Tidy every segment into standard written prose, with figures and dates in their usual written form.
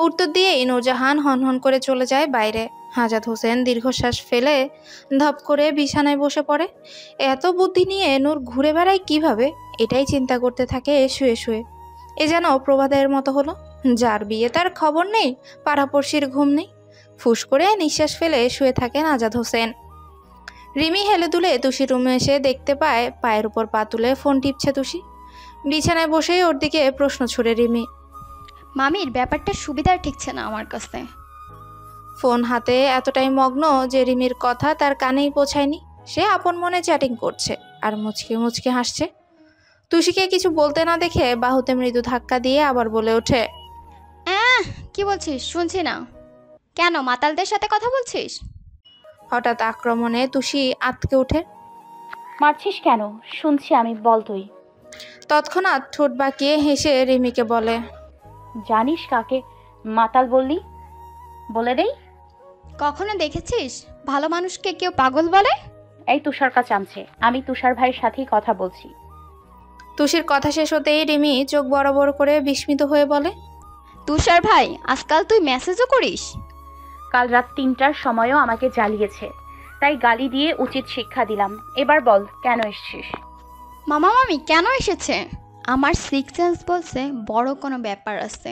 উত্তর দিয়ে নূরজাহান হনহন করে চলে যায় বাইরে। আজাদ হোসেন দীর্ঘশ্বাস ফেলে ধপ করে বিছানায় বসে পড়ে। এত বুদ্ধি নিয়ে নূর ঘুরে বেড়ায় কিভাবে, এটাই চিন্তা করতে থাকে শুয়ে শুয়ে। এ যেন প্রভাতের মতো হলো, যার বিয়ে তার খবর নেই, পাড়াপড়শির ঘুম নেই। ফুস করে নিঃশ্বাস ফেলে শুয়ে থাকেন আজাদ হোসেন। রিমি হেলে দুলে তুষির রুমে এসে দেখতে পায় পায়ের উপর পা তুলে ফোন টিপছে তুষি। বিছানায় বসেই ওর দিকে প্রশ্ন ছুড়ে রিমি। মামির ব্যাপারটা সুবিধার ঠেকছে না আমার কাছে। ফোন হাতে এতটাই মগ্ন যে রিমির কথা তার কানেই পৌঁছায়নি। সে আপন মনে চ্যাটিং করছে আর মুচকে মুচকে হাসছে। তুষিকে কিছু বলতে না দেখে বাহুতে মৃদু ধাক্কা দিয়ে আবার বলে ওঠে, কি বলছিস? শুনছি না। কেন, মাতালদের সাথে কথা বলছিস? হঠাৎ আক্রমণে তুষি আঁতকে ওঠে। মারছিস কেন? শুনছি আমি, বল তুই। তৎক্ষণাৎ ঠোঁট বাঁকিয়ে হেসে রিমিকে বলে, জানিস কাকে মাতাল বললি? বলে দেই। কখনো দেখেছিস ভালো মানুষকে কেউ পাগল বলে? এই তুষার কাছে আনছে, আমি তুষার ভাইয়ের সাথেই কথা বলছি। তুষির কথা শেষ হতেই রিমি চোখ বড় বড় করে বিস্মিত হয়ে বলে, তুষার ভাই, আজকাল তুই মেসেজও করিস? কাল রাত ৩টার সময়ও আমাকে জ্বালিয়েছে, তাই গালি দিয়ে উচিত শিক্ষা দিলাম। এবার বল কেন এসছিস? মামা মামি কেন এসেছে? আমার সিক্স সেন্স বলছে বড় কোনো ব্যাপার আছে।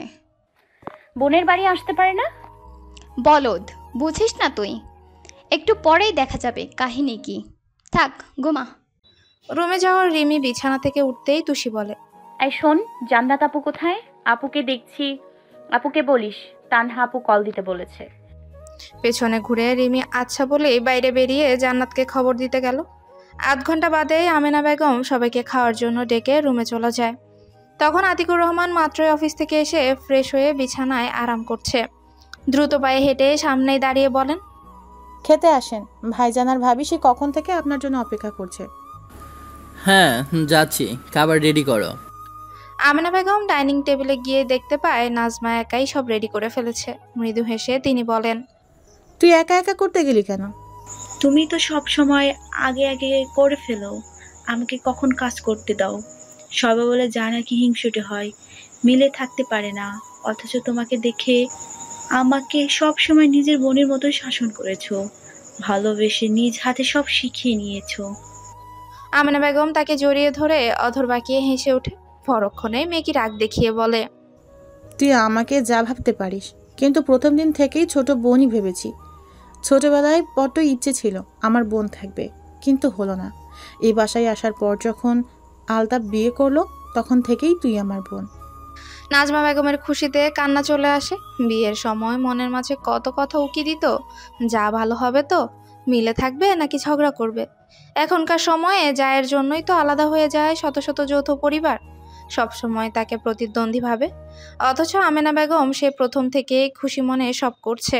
বোনের বাড়ি আসতে পারে না? বলদ, বুঝিস না তুই? একটু পরেই দেখা যাবে কাহিনী কি। থাক, ঘুমা। রুমে যাওয়ার রিমি বিছানা থেকে উঠতেই তুষি বলে, এই শোন, জান্নাত আপু কোথায়? আপুকে দেখছি, আপুকে বলিস তানহা আপু কল দিতে বলেছে। পেছনে ঘুরে রিমি আচ্ছা বলে বাইরে বেরিয়ে জান্নাতকে খবর দিতে গেল। আধ ঘন্টা বাদে আমেনা বেগম সবাইকে খাওয়ার জন্য ডেকে রুমে চলে যায়। তখন আতিকুর রহমান মাত্রই অফিস থেকে এসে ফ্রেশ হয়ে বিছানায় আরাম করছে। দ্রুত পায়ে হেঁটে সামনেই দাঁড়িয়ে বলেন, খেতে আসেন, ভাইজান আর ভাবি সে কখন থেকে আপনার জন্য অপেক্ষা করছে। হ্যাঁ যাচ্ছি, খাবার রেডি করো। আমেনা বেগম ডাইনিং টেবিলে গিয়ে দেখতে পায় নাজমা একাই সব রেডি করে ফেলেছে। মৃদু হেসে তিনি বলেন, তুই একা একা করতে গেলি কেন? তুমি তো সব সময় আগে আগে করে ফেলো, আমাকে কখন কাজ করতে দাও। সবাই বলে জানা কি হিংসুটে হয়, মিলে থাকতে পারে না, অথচ তোমাকে দেখে আমাকে সব সময় নিজের বোনের মতো শাসন করেছো, ভালোবেসে নিজ হাতে সব শিখিয়ে নিয়েছো। আমেনা বেগম তাকে জড়িয়ে ধরে অধর বাঁকিয়ে হেসে ওঠে। পরক্ষণে মেয়েকে রাগ দেখিয়ে বলে, তুই আমাকে যা ভাবতে পারিস, কিন্তু প্রথম দিন থেকেই ছোট বোনই ভেবেছি। ছোটবেলায় বড্ড ইচ্ছে ছিল আমার বোন থাকবে, কিন্তু হলো না। এই বাসায় আসার পর যখন আলতাপ বিয়ে করলো, তখন থেকেই তুই আমার বোন। নাজমা বেগমের খুশিতে কান্না চলে আসে। বিয়ের সময় মনের মাঝে কত কথা উকি দিত, যা ভালো হবে তো, মিলে থাকবে নাকি ঝগড়া করবে। এখনকার সময়ে জায়ের জন্যই তো আলাদা হয়ে যায় শত শত যৌথ পরিবার, সব সময় তাকে প্রতিদ্বন্দ্বী ভাবে। অথচ আমেনা বেগম সে প্রথম থেকেই খুশি মনে সব করছে।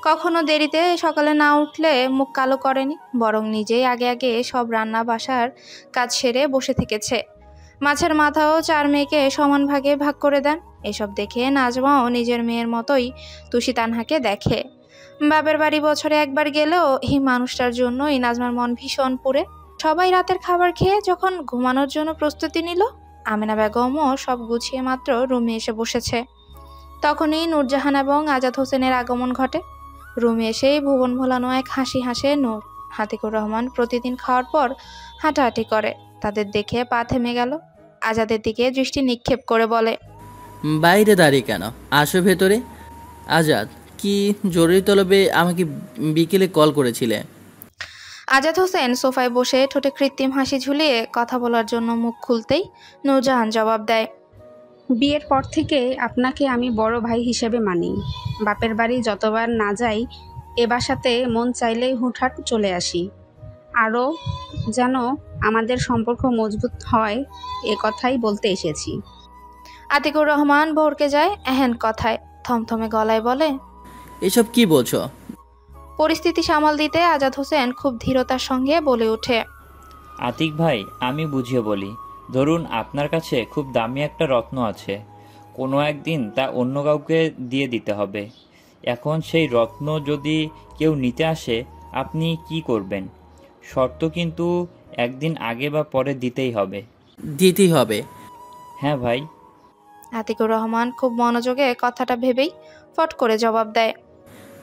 কখনো দেরিতে সকালে না উঠলে মুখ কালো করেনি, বরং নিজেই আগে আগে সব রান্না বাসার কাজ সেরে বসে থেকেছে। মাছের মাথাও 4 মেয়েকে সমান ভাগে ভাগ করে দেন। এসব দেখে নাজমাও নিজের মেয়ের মতোই তুষি তানহাকে দেখে। বাপের বাড়ি বছরে একবার গেলেও এই মানুষটার জন্যই নাজমার মন ভীষণ পুড়ে। সবাই রাতের খাবার খেয়ে যখন ঘুমানোর জন্য প্রস্তুতি নিল, আমেনা বেগমও সব গুছিয়ে মাত্র রুমে এসে বসেছে। তখনই নূরজাহান এবং আজাদ হোসেনের আগমন ঘটে। রুমে এসেই ভুবন ভোলানো এক হাসি হাসে নূর। আতিকুর রহমান প্রতিদিন খাওয়ার পর হাঁটাহাঁটি করে, তাদের দেখে পা থেমে গেল। আজাদের দিকে দৃষ্টি নিক্ষেপ করে বলে, বাইরে দাঁড়িয়ে কেন, আসো ভেতরে। আজাদ, কি জরুরি তলবে আমাকে বিকেলে কল করেছিলে? আজাদ হোসেন সোফায় বসে ঠোঁটে কৃত্রিম হাসি ঝুলিয়ে কথা বলার জন্য মুখ খুলতেই নূরজাহান জবাব দেয়, বিয়ের পর থেকে আপনাকে আমি বড় ভাই হিসেবে মানি। বাপের বাড়ি যতবার না যাই, এ বাসাতে মন চাইলেই হুটহাট চলে আসি। আরও যেন আমাদের সম্পর্ক মজবুত হয়, এ কথাই বলতে এসেছি। আতিকুর রহমান ভড়কে যায় এহেন কথায়, থমথমে গলায় বলে, এসব কি বলছো? পরিস্থিতি সামাল দিতে আজাদ হোসেন খুব ধীরতার সঙ্গে বলে ওঠে, আতিক ভাই, আমি বুঝিয়ে বলি। ধরুন আপনার কাছে খুব দামি একটা রত্ন আছে, কোনো একদিন তা অন্য কাউকে দিয়ে দিতে হবে। এখন সেই রত্ন যদি কেউ নিতে আসে, আপনি কি করবেন? শর্ত কিন্তু একদিন আগে বা পরে দিতেই হবে। দিতেই হবে। হ্যাঁ ভাই। আতিকুর রহমান খুব মনোযোগে কথাটা ভেবেই ফট করে জবাব দেয়।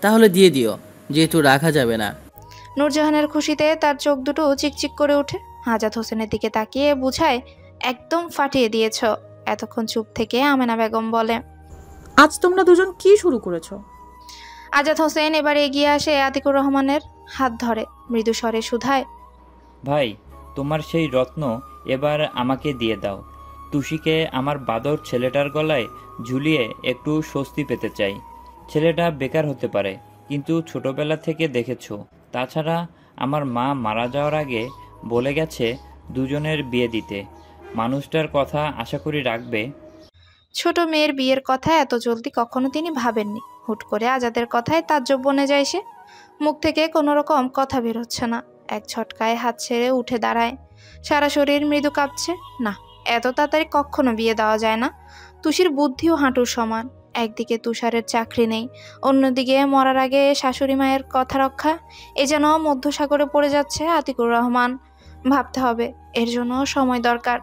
তাহলে দিয়ে দিও, যেহেতু রাখা যাবে না। নূরজাহানের খুশিতে তার চোখ দুটো চিকচিক করে ওঠে। আজাদ হোসেনের দিকে তাকিয়ে বুঝায়, একদম ফাটিয়ে দিয়েছ। এতক্ষণ চুপ থেকে আমেনা বেগম বলে, আজ তোমরা দুজন কি শুরু করেছো? আজাদ হোসেন এবার এগিয়ে আসে আতিকুর রহমানের হাত ধরে মৃদু স্বরে শুধায়, ভাই, তোমার সেই রত্ন এবার আমাকে দিয়ে দাও। তুষিকে আমার বাদর ছেলেটার গলায় ঝুলিয়ে একটু স্বস্তি পেতে চাই। ছেলেটা বেকার হতে পারে, কিন্তু ছোটবেলা থেকে দেখেছো। তাছাড়া আমার মা মারা যাওয়ার আগে বলে গেছে দুজনের বিয়ে দিতে। মানুষটার কথা আশা করি রাখবে। ছোট মেয়ের বিয়ের কথা এত জলদি কখনো তিনি ভাবেননি। হুট করে আজাদের কথায় তাজ্জব বনে যায় সে। মুখ থেকে কোনো রকম কথা বের হচ্ছে না। এক ঝটকায় হাত ছেড়ে উঠে দাঁড়ায়। সারা শরীর মৃদু কাঁপছে। না, এত তাড়াতাড়ি কখনো বিয়ে দেওয়া যায় না। তুষির বুদ্ধিও হাঁটুর সমান। একদিকে তুষারের চাকরি নেই, অন্যদিকে মরার আগে শাশুড়ি মায়ের কথা রক্ষা। এ যেন মধ্যসাগরে পড়ে যাচ্ছে আতিকুর রহমান। ভাবতে হবে, এর জন্য সময় দরকার।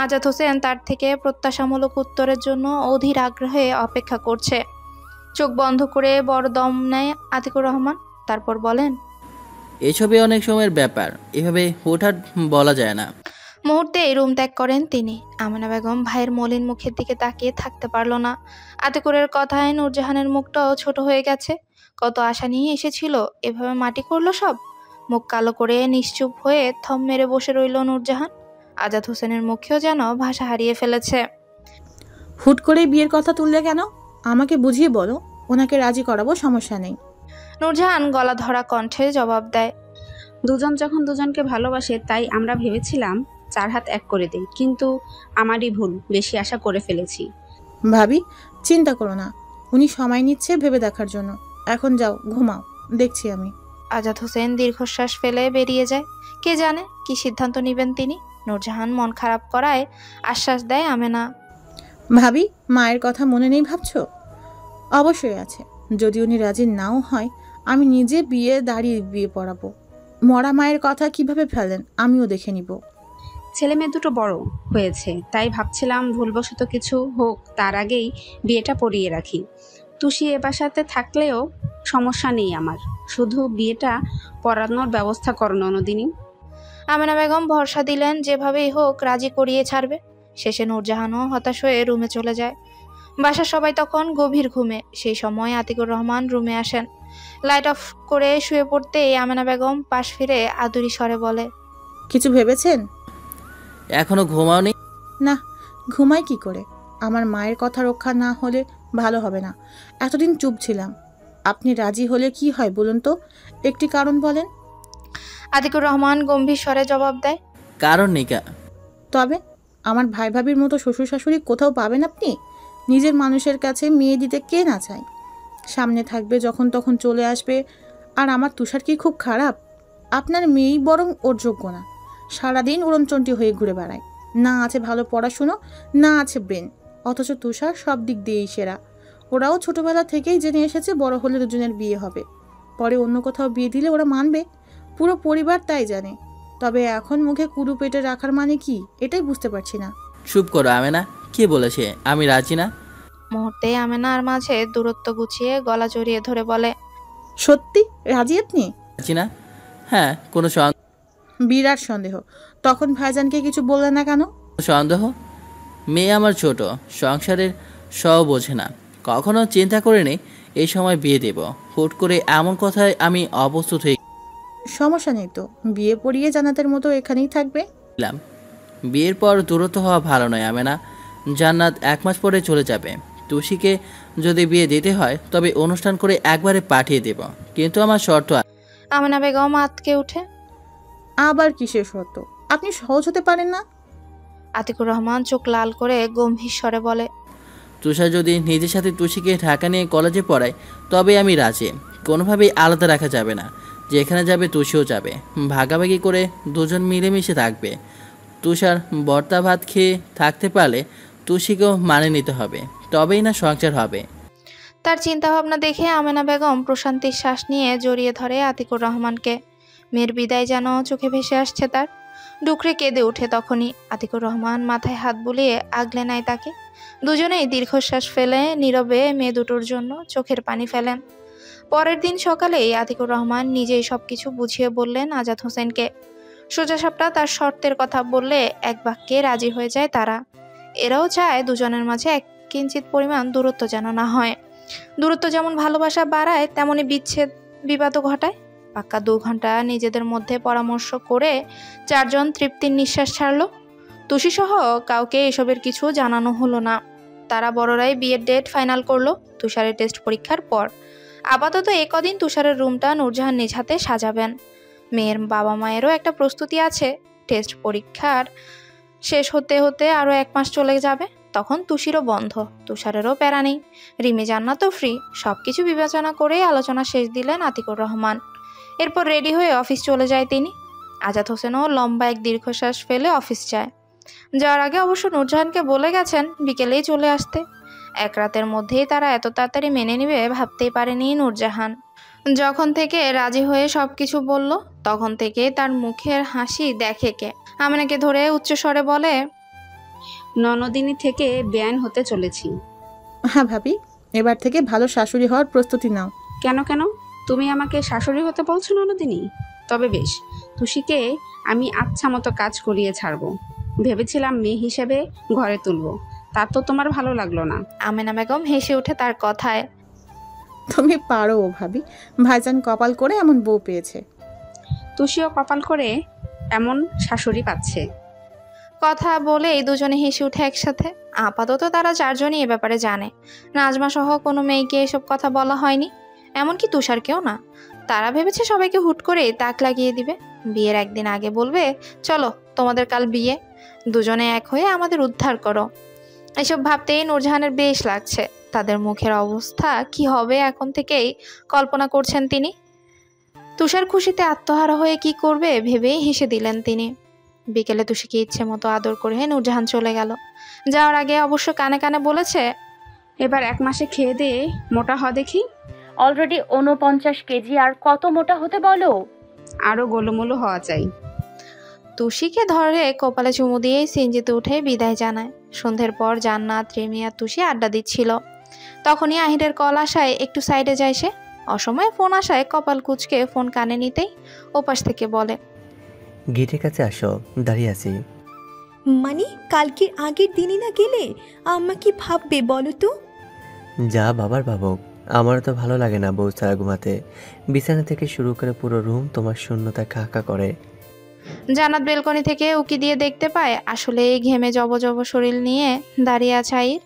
আজাদ হোসেন তার থেকে প্রত্যাশামূলক উত্তরের জন্য অধীর আগ্রহে অপেক্ষা করছে। চোখ বন্ধ করে বড় দম নেয় আতিকুর রহমান, তারপর বলেন, এসবে অনেক সময়ের ব্যাপার, এভাবে হঠাৎ বলা যায় না। মুহূর্তে রুম ত্যাগ করেন তিনি। আমেনা বেগম ভাইয়ের মলিন মুখের দিকে তাকিয়ে থাকতে পারল না। আতিকুরের কথায় নূরজাহানের মুখটাও ছোট হয়ে গেছে। কত আশা নিয়ে এসেছিল, এভাবে মাটি করলো সব। মুখ কালো করে নিশ্চুপ হয়ে থম মেরে বসে রইল নূরজাহান। আজাদ হোসেনের মুখেও যেন ভাষা হারিয়ে ফেলেছে। হুট করে বিয়ের কথা তুললে কেন? আমাকে বুঝিয়ে বলো, ওনাকে রাজি করাবো, সমস্যা নেই। নূরজাহান গলা ধরা কণ্ঠে জবাব দেয়, দুজন যখন দুজনকে ভালোবাসে তাই আমরা ভেবেছিলাম 4 হাত এক করে দেই, কিন্তু আমারই ভুল, বেশি আশা করে ফেলেছি। ভাবি, চিন্তা করো না, উনি সময় নিচ্ছে ভেবে দেখার জন্য। এখন যাও, ঘুমাও, দেখছি আমি। আজাদ হোসেন দীর্ঘশ্বাস ফেলে বেরিয়ে যায়। কে জানে কি সিদ্ধান্ত নেবেন তিনি। নূরজাহান মন খারাপ করায় আশ্বাস দেয় আমেনা। ভাবি, মায়ের কথা মনে নেই ভাবছো? অবশ্যই আছে। যদি উনি রাজি নাও হয়, আমি নিজে বিয়ে পড়াবো। মরা মায়ের কথা কিভাবে ফেলেন আমিও দেখে নিব। ছেলে মেয়ে দুটো বড় হয়েছে, তাই ভাবছিলাম ভুলবশত কিছু হোক তার আগেই বিয়েটা পড়িয়ে রাখি। তুষি এ বাসাতে থাকলেও সমস্যা নেই আমার, শুধু বিয়েটা পড়ানোর ব্যবস্থা করো ননদিনী। আমেনা বেগম ভরসা দিলেন যেভাবেই হোক রাজি করিয়ে ছাড়বে। শেষে নূরজাহানও হতাশ হয়ে রুমে চলে যায়। বাসার সবাই তখন গভীর ঘুমে। সেই সময় আতিকুর রহমান রুমে আসেন। লাইট অফ করে শুয়ে পড়তেই আমেনা বেগম পাশ ফিরে আদুরি স্বরে বলে, কিছু ভেবেছেন? এখনো ঘুমাওনি? না, ঘুমাই কি করে? আমার মায়ের কথা রক্ষা না হলে ভালো হবে না। এতদিন চুপ ছিলাম। আপনি রাজি হলে কি হয় বলুন তো, একটি কারণ বলেন। আতিকুর রহমান গম্ভীর স্বরে জবাব দেয়, কারণ নিকা। তবে আমার ভাই ভাবির মতো শ্বশুর শাশুড়ি কোথাও পাবেন আপনি? নিজের মানুষের কাছে মেয়ে দিতে কে না চায়? সামনে থাকবে, যখন তখন চলে আসবে। আর আমার তুষার কি খুব খারাপ? আপনার মেয়েই বরং ওর যোগ্য না। সারাদিন উড়নচন্টি হয়ে ঘুরে বেড়ায়। না আছে ভালো পড়াশুনো, না আছে ব্রেন। অথচ তুষার সব দিক দিয়েই সেরা। ওরাও ছোটবেলা থেকেই জেনে এসেছে বড় হলে দুজনের বিয়ে হবে। পরে অন্য কোথাও বিয়ে দিলে ওরা মানবে, পুরো পরিবার তাই জানে। তবে এখন মুখে কুরু পেটে রাখার মানে কি, এটাই বুঝতে পারছি না। চুপ করো আমেনা, কে বলেছে আমি রাজি না? মুহূর্তে আমেনার মাঝে দূরত্ব গুছিয়ে গলা জড়িয়ে ধরে বলে, সত্যি রাজি আপনি? রাজি না? হ্যাঁ, কোনো বিরাট সন্দেহ। তখন ভাইজানকে কিছু বললেন না কেন? সন্দেহ? মেয়ে আমার ছোট, সংসারের সব বোঝে না। কখনো চিন্তা করিনি এই সময় বিয়ে দেব। হুট করে এমন কথায় আমি অপ্রস্তুত হয়ে সমস্যা নেই তো, বিয়ে পড়িয়ে জান্নাতের মতো এখানেই থাকবে। গেলাম। বিয়ের পর দূরত্ব হওয়া ভালো নয় আমেনা। জান্নাত 1 মাস পরে চলে যাবে। তুষিকে যদি বিয়ে দিতে হয় তবে অনুষ্ঠান করে একবারে পাঠিয়ে দেব, কিন্তু আমার শর্ত আছে। আমেনা বেগম আতকে উঠে, আবার কিসের শর্ত? আপনি সহজ হতে পারেন না? আতিকুর রহমান চোখ লাল করে গম্ভীর স্বরে বলে, তুষার যদি নিজের সাথে তুষিকে ঢাকা নিয়ে কলেজে পড়ায় তবে আমি রাজি। কোনোভাবেই আলাদা রাখা যাবে না। যেখানে যাবে তুষিও যাবে। ভাগাভাগি করে দুজন মিলেমিশে থাকবে। তুষার বর্তা ভাত খেয়ে থাকতে পারলে তুষিকেও মানে নিতে হবে, তবেই না সংসার হবে। তার চিন্তাভাবনা দেখে আমেনা বেগম প্রশান্তির শ্বাস নিয়ে জড়িয়ে ধরে আতিকুর রহমানকে। মেয়ের বিদায় যেন চোখে ভেসে আসছে তার। ডুকরে কেঁদে ওঠে তখনই। আতিকুর রহমান মাথায় হাত বুলিয়ে আগলে নেয় তাকে। দুজনেই দীর্ঘশ্বাস ফেলে নীরবে মেয়ে দুটোর জন্য চোখের পানি ফেলেন। পরের দিন সকালেই আতিকুর রহমান নিজেই সবকিছু বুঝিয়ে বললেন আজাদ হোসেনকে। সোজাসাপটা তার শর্তের কথা বললে এক বাক্যে রাজি হয়ে যায় তারা। এরাও চায় দুজনের মাঝে এক কিঞ্চিত পরিমাণ দূরত্ব যেন না হয়। দূরত্ব যেমন ভালোবাসা বাড়ায়, তেমনি বিচ্ছেদ বিবাদও ঘটায়। পাক্কা 2 ঘন্টা নিজেদের মধ্যে পরামর্শ করে 4 জন তৃপ্তির নিঃশ্বাস ছাড়ল। তুষি সহ কাউকে এসবের কিছু জানানো হলো না। তারা বড়রাই বিয়ের ডেট ফাইনাল করলো তুষারের টেস্ট পরীক্ষার পর। আপাতত কদিন তুষারের রুমটা নূরজাহান নিজ হাতে সাজাবেন। মেয়ের বাবা মায়েরও একটা প্রস্তুতি আছে। টেস্ট পরীক্ষার শেষ হতে হতে আরও 1 মাস চলে যাবে। তখন তুষিরও বন্ধ, তুষারেরও প্যারা নেই, রিমি জান্নাতও ফ্রি। সব কিছু বিবেচনা করেই আলোচনা শেষ দিলেন আতিকুর রহমান। এরপর রেডি হয়ে অফিস চলে যায় তিনি। আজাদ হোসেনও লম্বা এক দীর্ঘশ্বাস ফেলে অফিস যায়। যাওয়ার আগে অবশ্য নূরজাহানকে বলে গেছেন বিকেলেই চলে আসতে। 1 রাতের মধ্যেই তারা এত তাড়াতাড়ি মেনে নেবে ভাবতেই পারেনি নূরজাহান। যখন থেকে রাজি হয়ে সব কিছু বলল, তখন থেকেই তার মুখের হাসি দেখে কে। আমিনাকে ধরে উচ্চস্বরে বলে, ননদিনী থেকে বেআইন হতে চলেছি। হ্যাঁ ভাবি, এবার থেকে ভালো শাশুড়ি হওয়ার প্রস্তুতি নাও। কেন কেন তুমি আমাকে শাশুড়ি হতে বলছো ননদিনী? তবে বেশ, তুষিকে আমি আচ্ছা মতো কাজ করিয়ে ছাড়বো। ভেবেছিলাম মেয়ে হিসেবে ঘরে তুলবো, তা তো তোমার ভালো লাগলো না। আমিনা বেগম হেসে ওঠে তার কথায়। তুমি পারো ভাবি, ভাইজান কপাল করে এমন বউ পেয়েছে। তুষিও কপাল করে এমন শাশুড়ি পাচ্ছে। কথা বলে এই দুজনে হেসে উঠে একসাথে। আপাতত তারা 4 জনই এ ব্যাপারে জানে। নাজমা সহ কোনো মেয়েকে এসব কথা বলা হয়নি, এমনকি তুষারকেও না। তারা ভেবেছে সবাইকে হুট করে তাক লাগিয়ে দিবে। বিয়ের একদিন আগে বলবে, চলো তোমাদের কাল বিয়ে, দুজনে এক হয়ে আমাদের উদ্ধার করো। এসব ভাবতেই নূরজাহানের বেশ লাগছে। তাদের মুখের অবস্থা কি হবে এখন থেকেই কল্পনা করছেন তিনি। তুষার খুশিতে আত্মহারা হয়ে কি করবে ভেবেই হেসে দিলেন তিনি। বিকেলে তুষিকে ইচ্ছে মতো আদর করে নূরজাহান চলে গেল। যাওয়ার আগে অবশ্য কানে কানে বলেছে, এবার 1 মাসে খেয়ে দিয়ে মোটা হ দেখি। অলরেডি 49 কেজি, আর কত মোটা হতে বলো? আরো গোলমোলো হওয়া চাই। তুষিকে ধরে কপালে চুমু দিয়ে সিনজিতে উঠে বিদায় জানায়। সন্ধ্যের পর জান্নাত, রিমি আর তুষি আড্ডা দিচ্ছিল। তখনই আহিরের কল আসায় একটু সাইডে যায় সে। অসময়ে ফোন আসায় কপাল কুঁচকে ফোন কানে নিতেই ওপাশ থেকে বলে, গেটের কাছে আসো, দাঁড়িয়ে আছি। মানে কালকের আগের দিনই না গেলে আম্মা কি ভাববে বলো তো? যা বাবার ভাবুক, আমারও তো ভালো লাগে না বউ ছাড়া ঘুমাতে। বিছানা থেকে শুরু করে পুরো রুম তোমার শূন্যতা খাকা করে। জান্নাত বেলকনি থেকে উকি দিয়ে দেখতে পায় আসলে ঘেমে জব জব শরীর নিয়ে দাঁড়িয়ে আছে আহির।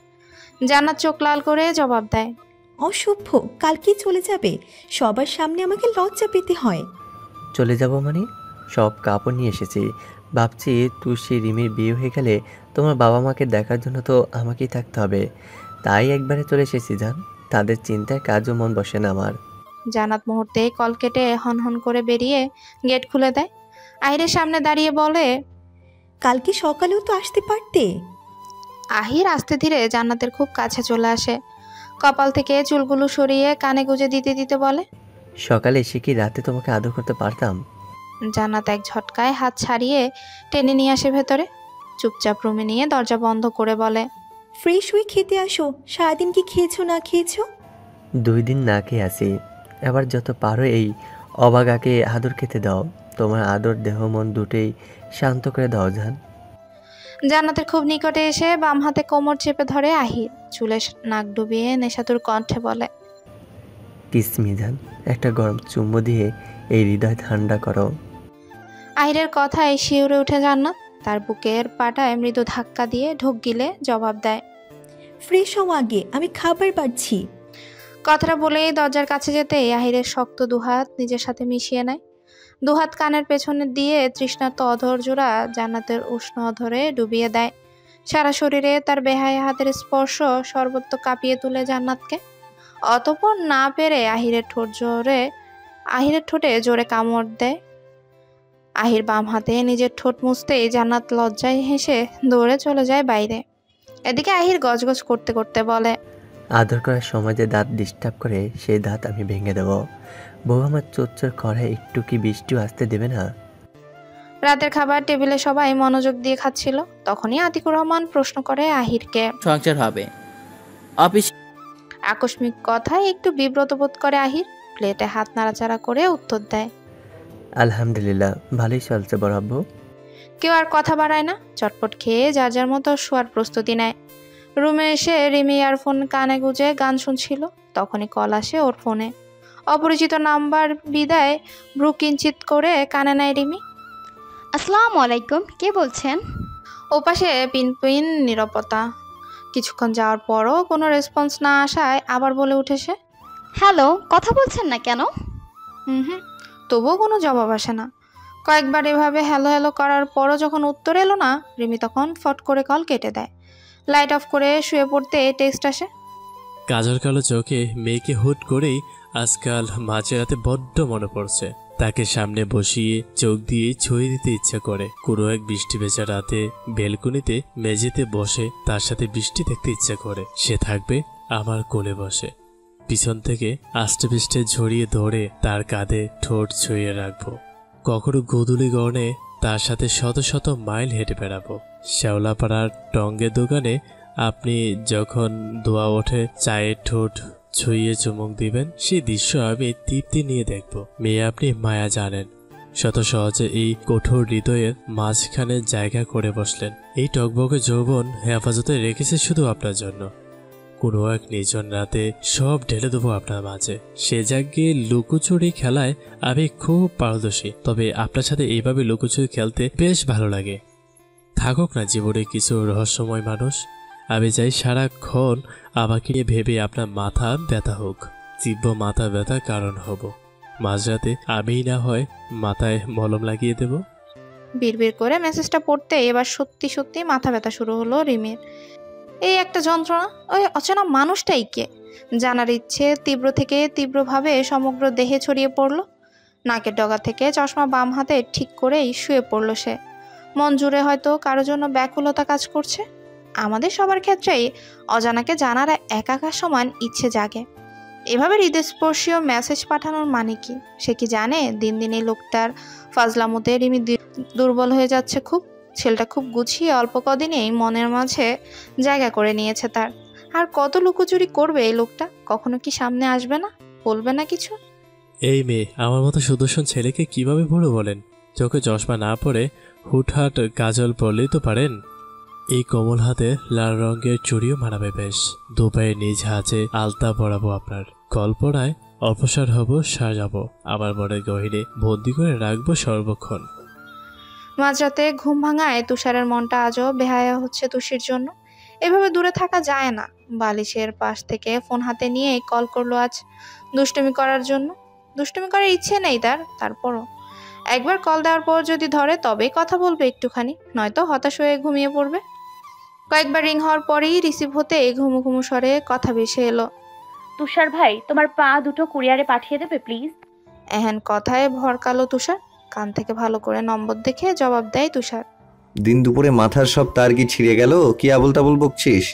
জান্নাত চোখ লাল করে জবাব দেয়, অসভ্য, কালকেই চলে যাবে? সবার সামনে আমাকে লজ্জা পেতে হয়। চলে যাব মানে? সব কাপড় নিয়ে এসেছি। ভাবছি তুষি রিমির বিয়ে হয়ে গেলে তোমার বাবা মাকে দেখার জন্য তো আমাকেই থাকতে হবে। তাই একবারে চলে এসেছি জান। তাদের চিন্তায় কাজও মন বসে না আমার। জান্নাত মুহূর্তে কল কেটে হনহন করে বেরিয়ে গেট খুলে দেয়। আহিরের সামনে দাঁড়িয়ে বলে, কালকে সকালেও তো আসতে পারতে। আহির আস্তে ধীরে জান্নাতের খুব কাছে চলে আসে। কপাল থেকে চুলগুলো সরিয়ে কানে গুজে দিতে দিতে বলে, সকালে এসে কি রাতে তোমাকে আদর করতে পারতাম? জান্নাত এক ঝটকায় হাত ছাড়িয়ে টেনে নিয়ে আসে ভেতরে। চুপচাপ রুমে নিয়ে দরজা বন্ধ করে বলে, ফ্রেশ হয়ে খেতে আসো। সারাদিন কি খেয়েছো না খেয়েছো? 2 দিন না খেয়ে আসি। এবার যত পারো এই অবাগাকে আদর খেতে দাও। তোমার আদর দেহ মন দুটোই শান্ত করে দাও জান। জান্নাতের খুব নিকটে এসে বাম হাতে কোমর চেপে ধরে আহির। চুলে নাক ডুবিয়ে নেশাতুর কণ্ঠে বলে, কিসমি জান, একটা গরম চুম্বু দিয়ে এই হৃদয় ঠান্ডা করো। আহিরের কথায় শিউরে উঠে জান্নাত। তার বুকের পাটায় মৃদু ধাক্কা দিয়ে ঢোক গিলে জবাব দেয়, ফ্রেশ হও আগে, আমি খাবার বাড়ছি। কথাটা বলেই দরজার কাছে যেতে আহিরের শক্ত দুহাত নিজের সাথে মিশিয়ে নেয়। দুহাত কানের পেছনে দিয়ে তৃষ্ণার্ত অধর জোড়া জান্নাতের উষ্ণ অধরে ডুবিয়ে দেয়। সারা শরীরে তার বেহায়া হাতের স্পর্শ সর্বত্র কাঁপিয়ে তুলে জান্নাতকে। অতঃপর না পেরে আহিরের ঠোঁটে জোরে কামড় দেয়। আহির বাম হাতে নিজের ঠোঁট মুছতেই জান্নাত লজ্জায় হেসে দৌড়ে চলে যায় বাইরে। এদিকে আহির গজগজ করতে করতে বলে, আদর করার সময় যে দাঁত ডিস্টার্ব করে সেই দাঁত আমি ভেঙে দেবো। বউ আমার চোচ্চর করায় একটু কি বৃষ্টিও আসতে দেবে না? রাতের খাবার টেবিলে সবাই মনোযোগ দিয়ে খাচ্ছিল। তখনই আতিকুর রহমান প্রশ্ন করে আহিরকে, সংসার হবে? অফিস আকস্মিক কথায় একটু বিব্রত বোধ করে আহির। প্লেটে হাত নাড়াচাড়া করে উত্তর দেয়, আলহামদুলিল্লাহ, ভালোই চলছে বড় আব্বু। কেউ আর কথা বাড়ায় না, চটপট খেয়ে যার যার মতো শোয়ার প্রস্তুতি নেয়। রুমে এসে রিমি ইয়ারফোন কানে গুঁজে গান শুনছিল। তখনই কল আসে ওর ফোনে। অপরিচিত নাম্বার বিদায় ভ্রু কিঞ্চিত করে কানে নেয় রিমি। আসসালামু আলাইকুম, কে বলছেন? ওপাশে পিনপিন নীরবতা। কিছুক্ষণ যাওয়ার পরও কোনো রেসপন্স না আসায় আবার বলে উঠে সে, হ্যালো, কথা বলছেন না কেন? হুম, তবুও কোনো জবাব আসে না। কয়েকবার এভাবে হ্যালো হ্যালো করার পরও যখন উত্তর এলো না, রিমি তখন ফট করে কল কেটে দেয়। লাইট অফ করে শুয়ে পড়তে টেক্সট আসে, কাজল কালো চোখে মেয়েকে হুট করেই আজকাল মাঝরাতে বড্ড মনে পড়ছে। তাকে সামনে বসিয়ে চোখ দিয়ে ছুঁয়ে দিতে ইচ্ছে করে। কোনো এক বৃষ্টি ভেজা রাতে বেলকুনিতে মেঝেতে বসে তার সাথে বৃষ্টি দেখতে ইচ্ছে করে। সে থাকবে আমার কোলে বসে, পিছন থেকে আষ্টে পিষ্টে ঝরিয়ে ধরে তার কাঁধে ঠোঁট ছুঁয়ে রাখবো। কখনো গোধূলি গড়নে তার সাথে শত শত মাইল হেঁটে বেড়াবো। শ্যাওলাপাড়ার টঙ্গের দোকানে আপনি যখন দোয়া ওঠে চায়ের ঠোঁট ছুঁয়ে চুমুক দিবেন, সেই দৃশ্য আমি তৃপ্তি নিয়ে দেখব। মেয়ে, আপনি মায়া জানেন, শত সহজে এই কঠোর হৃদয়ের মাঝখানে জায়গা করে বসলেন। এই টকবকে যৌবন হেফাজতে রেখেছে শুধু আপনার জন্য। কোনো এক নির্জন রাতে সব ঢেলে দেবো আপনার মাঝে। সে জায়গায় লুকোচুরি খেলায় আমি খুব পারদর্শী, তবে আপনার সাথে এইভাবে লুকোচুরি খেলতে বেশ ভালো লাগে। থাকুক না জীবনে কিছু রহস্যময় মানুষ। আমি চাই সারাক্ষণ আমাকে নিয়ে ভেবে আপনার মাথা ব্যথা হোক, তীব্র মাথা ব্যথা কারণ হব। মাঝরাতে আমিই না হয় মাথায় মলম লাগিয়ে দেব। বিড়বিড় করে মেসেজটা পড়তে এবার সত্যি সত্যি মাথা ব্যথা শুরু হলো রিমির। এই একটা যন্ত্রণা, ওই অচেনা মানুষটাই কে জানার ইচ্ছে তীব্র থেকে তীব্রভাবে সমগ্র দেহে ছড়িয়ে পড়লো। নাকের ডগা থেকে চশমা বাম হাতে ঠিক করেই শুয়ে পড়লো সে। মন জুড়ে হয়তো কারোর জন্য ব্যাকুলতা কাজ করছে। আমাদের সবার ক্ষেত্রেই অজানাকে জানার একাকার সমান ইচ্ছে জাগে। এভাবে হৃদয়স্পর্শীয় মেসেজ পাঠানোর মানে কি? সে কি জানে দিন দিন এই লোকটার ফাজলামোতে রিমি দুর্বল হয়ে যাচ্ছে খুব? ছেলেটা খুব গুছিয়ে অল্প কদিনেই মনের মাঝে জায়গা করে নিয়েছে তার। আর কত লুকোচুরি করবে এই লোকটা? কখনো কি সামনে আসবে না, বলবে না কিছু? এই মেয়ে, আমার মতো সুদর্শন ছেলেকে কিভাবে বড় বলেন? চোখে চশমা না পরে হুটহাট কাজল পরলেই তো পারেন। এই কোমল হাতে লাল রঙের চুড়িও মানাবে বেশ। দুপায়ে নিজ হাতে আলতা পরাবো আপনার। কল্পনায় অপসার হব, সাজাবো, আমার মনের গহিনে বন্দি করে রাখবো সর্বক্ষণ। মাঝরাতে ঘুম ভাঙায় তুষারের মনটা আজও বেহায়া হচ্ছে তুষির জন্য। এভাবে দূরে থাকা যায় না। বালিশের পাশ থেকে ফোন হাতে নিয়ে কল করলো আজ, দুষ্টুমি করার জন্য। দুষ্টুমি করার ইচ্ছে নেই তার, তারপরও একবার কল দেওয়ার পর যদি ধরে তবেই কথা বলবে একটুখানি, নয়তো হতাশ হয়ে ঘুমিয়ে পড়বে। কয়েকবার রিং হওয়ার পরেই রিসিভ হতে ঘুমু ঘুমু স্বরে কথা ভেসে এলো, তুষার ভাই, তোমার পা দুটো কুরিয়ারে পাঠিয়ে দেবে প্লিজ? এহেন কথায় ভরকালো তুষার। কান থেকে ভালো করে নম্বর দেখে জবাব দেয় তুষার, দিন দুপুরে মাথার সব তার কি ছিঁড়ে গেল? কি আবল তাবল বকছিস?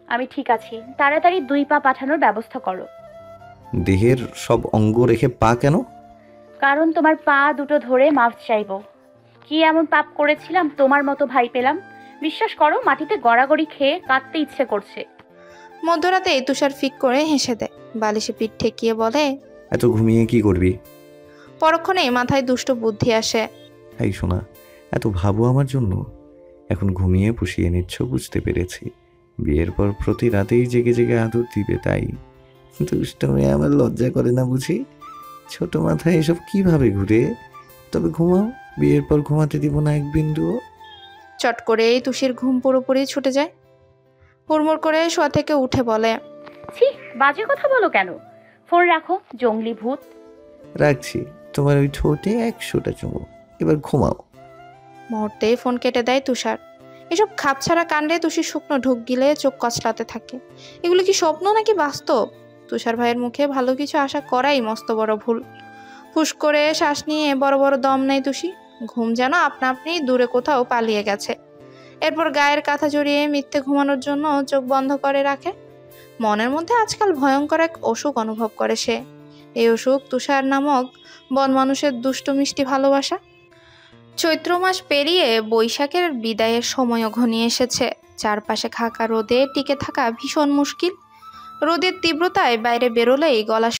আমি ঠিক আছি, তাড়াতাড়ি 2 পা পাঠানোর ব্যবস্থা করো। দেহের সব অঙ্গ রেখে পা কেন? কারণ তোমার পা দুটো ধরে মাফ চাইবো। কি এমন পাপ করেছিলাম তোমার মতো ভাই পেলাম? বিশ্বাস করো, মাটিতে গড়াগড়ি খেয়ে কাঁদতে ইচ্ছে করছে। মধ্যরাতে তুষার ফিক করে হেসে দেয়, বালিশে পিঠ ঠেকিয়ে বলে, এত ঘুমিয়ে কি করবি? পরক্ষণে মাথায় দুষ্ট বুদ্ধি আসে, এই শোনা, এত ভাবো আমার জন্য? এখন ঘুমিয়ে পুষিয়ে নিচ্ছ, বুঝতে পেরেছি। বিয়ের পর প্রতি রাতেই জেগে জেগে আদর দিবে, তাই দুষ্ট মেয়ে আমার লজ্জা করে না বুঝি? ছোট মাথায় এসব কিভাবে ঘুরে? তবে ঘুমাও, বিয়ের পর ঘুমাতে দিব না এক বিন্দুও। চট করে তুষির ঘুম পুরোপুরি ছুটে যায়। হুড়মুড় করে শোয়া থেকে উঠে বলে, ছি, বাজে কথা বলো কেন? ফোন রাখো, জঙ্গলি ভূত। রাখছি, তোমার ওই ঠোঁটে 100টা চুমু। এবার ঘুমাও। মুহূর্তেই ফোন কেটে দেয় তুষার। এসব খাপছাড়া কাণ্ডে তুষির শুকনো ঢোক গিলে চোখ কচলাতে থাকে। এগুলো কি স্বপ্ন নাকি বাস্তব? তুষার ভাইয়ের মুখে ভালো কিছু আশা করাই মস্ত বড় ভুল। ফুস করে শ্বাস নিয়ে বড় বড় দম নেয় তুষি। ঘুম যেন আপনা আপনি দূরে কোথাও পালিয়ে গেছে। এরপর গায়ের কাঁথা জড়িয়ে মিথ্যে ঘুমানোর জন্য চোখ বন্ধ করে রাখে। মনের মধ্যে আজকাল ভয়ঙ্কর এক অসুখ অনুভব করে সে। এই অসুখ তুষার নামক বন মানুষের দুষ্টু মিষ্টি ভালোবাসা। চৈত্র মাস পেরিয়ে বৈশাখের বিদায়ের সময়ও ঘনিয়ে এসেছে। চারপাশে খাকা রোদে টিকে থাকা ভীষণ মুশকিল। রোদের তীব্রতায় বাইরে বেরোলেই গলা